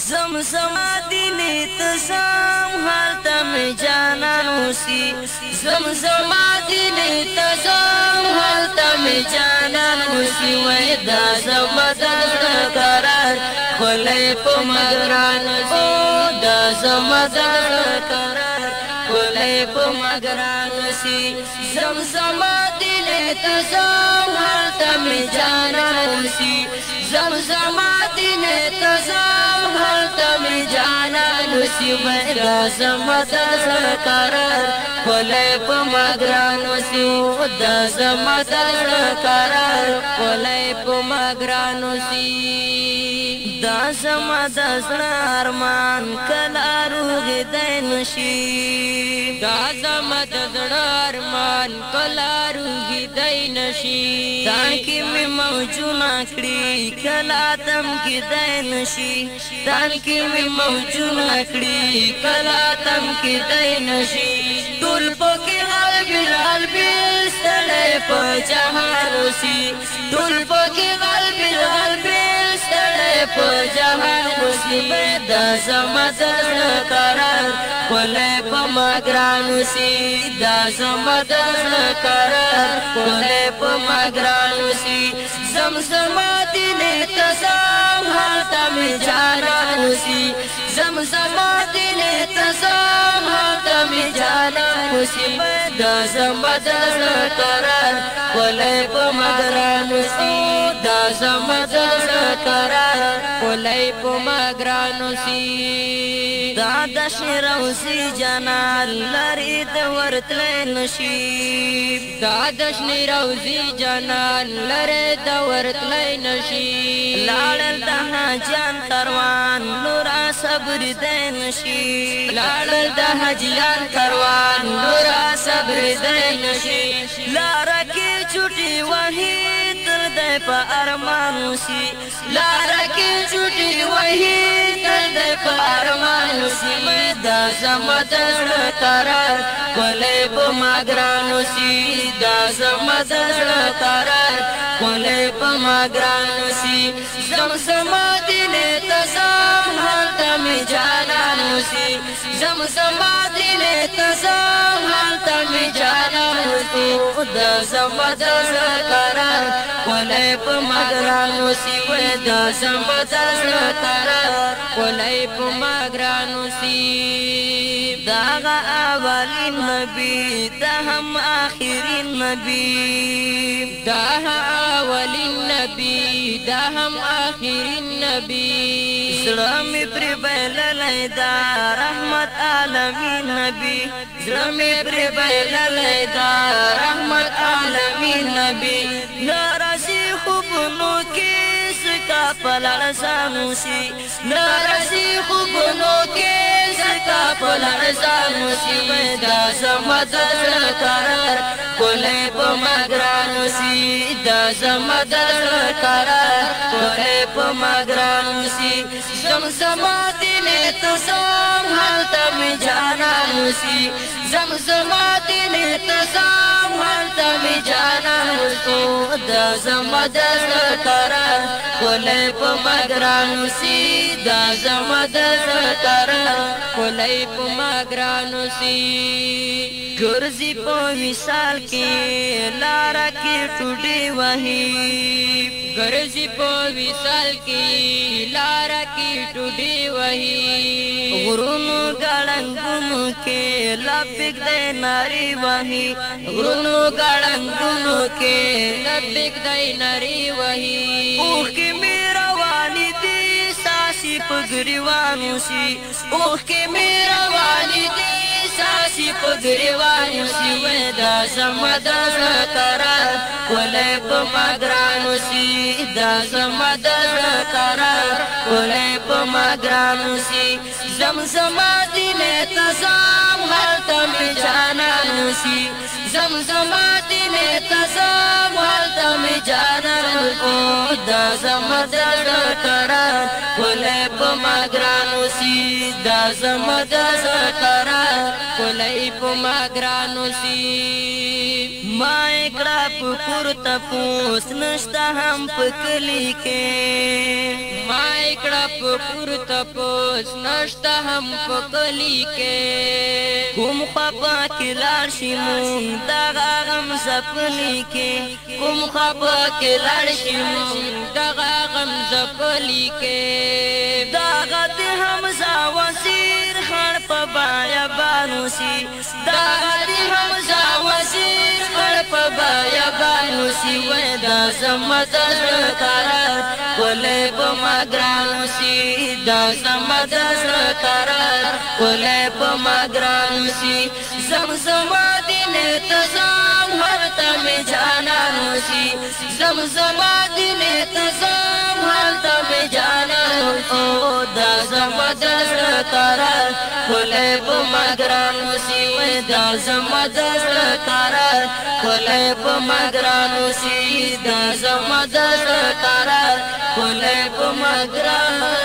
زمزما دینی تزام حالتا می جانانو سی زمزما دینی تزام حالتا می جانانو سی وی دا زمدر قرار کلی پو مگرانو سی دا زمدر قرار کلی پو مگرانو سی زمزما دینی تزام حالتا می جانانو سی زمزما دینی تزام حالتا می جانانو سی وی دا زمدر قرار کلی پو مگرانو سی دا زمدر قرار کلی پو مگرانو سی دا زمدر ارمان کلا روغ دین شی دا زمدر ارمان کلا روغ دین شی تاکی می موجونا کری کلا تم کی دین شی تاکی می موجونا کری کلا تم کی دین شی ټول پکې قلبي ستړی په جهان اوسي ټول پکې قلبي ستړی په جهان اوسي دا زما زړه قرار کلی په ما ګران اوسي دا زما زړه قرار کلی په ما ګران اوسي زمزما دینې تزام هلته مې جانان اوسي زمزما دینې تزام هلته مې جانان اوسي دا زما زړه قرار کلی په ما ګران اوسي دا زما زړه قرار کلی په ما ګران اوسي دا د شیروزي جانان لري د ورتلی نشي دا د شیروزي جانان لري د ورتلی نشي لاړل د حاجیان کاروان نورا صبر دی نشي لاړل د حاجیان کاروان نورا صبر دی نشي لاره کې چوټي وهي تل دی په ارمان اوسي لاره کې چوټي وهي تل دی په ارمان اوسي دا زما زړه قرار کلی په ما ګران اوسي دا زما زړه قرار کلی په ما ګران اوسي زمزما دینې تزام هلته مې جانان اوسي زمزما دینې تزام هلته مې جانان اوسي دا زما زړه قرار کلی په ما ګران اوسي دا زما زړه قرار کلی په ما ګران اوسي دا هغه اولین نبی دا هم آخرین نبی دا اولین نبی دا هم آخرین نبی زړه مې پرې بایللی دا رحمت عالمین نبی زړه مې پرې بایللی دا رحمت عالمین نبی ناراضي خوبونو کې سکا پلړزان اوسي ناراضي خوبونو کې سکا پلړزان اوسي دا زما زړه قرار کلی په ما ګران اوسي دا زما زړه قرار کلی په ما ګران اوسي زمزما دینې تزام هلته مې جانان اوسي زمزما دینې تزام هلته مې جانان اوسي دا زما زړه قرار کلی په ما ګران اوسي دا زما زړه قرار کلی په ما ګران اوسي ګرځي په وصال کې لاره کې ټوډې وهي ګرځي په وصال کې لاره کې ټوډې وهي غرونو ګړنګونو کې لپک دی ناري وهي غرونو ګړنګونو کې لپک دی ناري وهي اوښکې مې روانې دي ساسي په ګریوان اوسي اوښکې مې روانې دي ساسي په ګریوان اوسي دا زما زړه قرار کلی په ما ګران اوسي دا زما زړه قرار کلی په ما ګران اوسي زمزما دینې تزام هلته مې جانان اوسي زمزما دینې تزام هلته مې جانان اوسي دا زما زړه قرار کلی په ما ګران اوسي دا زما زړه قرار کلی په ما ګران اوسي ما اکڑا پکور تپوس نشتا هم پکلی کے ما اکڑا پکور تپوس نشتا هم پکلی کے کوم خپا کلار شیمون داغا غم زپلی کے کوم خپا کلار شیمون دغا غم زپلی کے داغا دی حمزہ وزیر خان پا بایا بانوسی داغا دی حمزہ وزیر خان پا بایا بانوسی ویدا زمدر قرار کولے پا مگرانوسی دا زمدر قرار کولے پا مگرانوسی زمزمہ دن تزام ہر تم جانانوسی زمزمہ دن تزام ہر تم جانانوسی دا زمدر قرار کولے پا مگرانوسی ویدا زمدر قرار کولے پا مگرانوسی دا زمدر قرار کولے پا مگرانوسی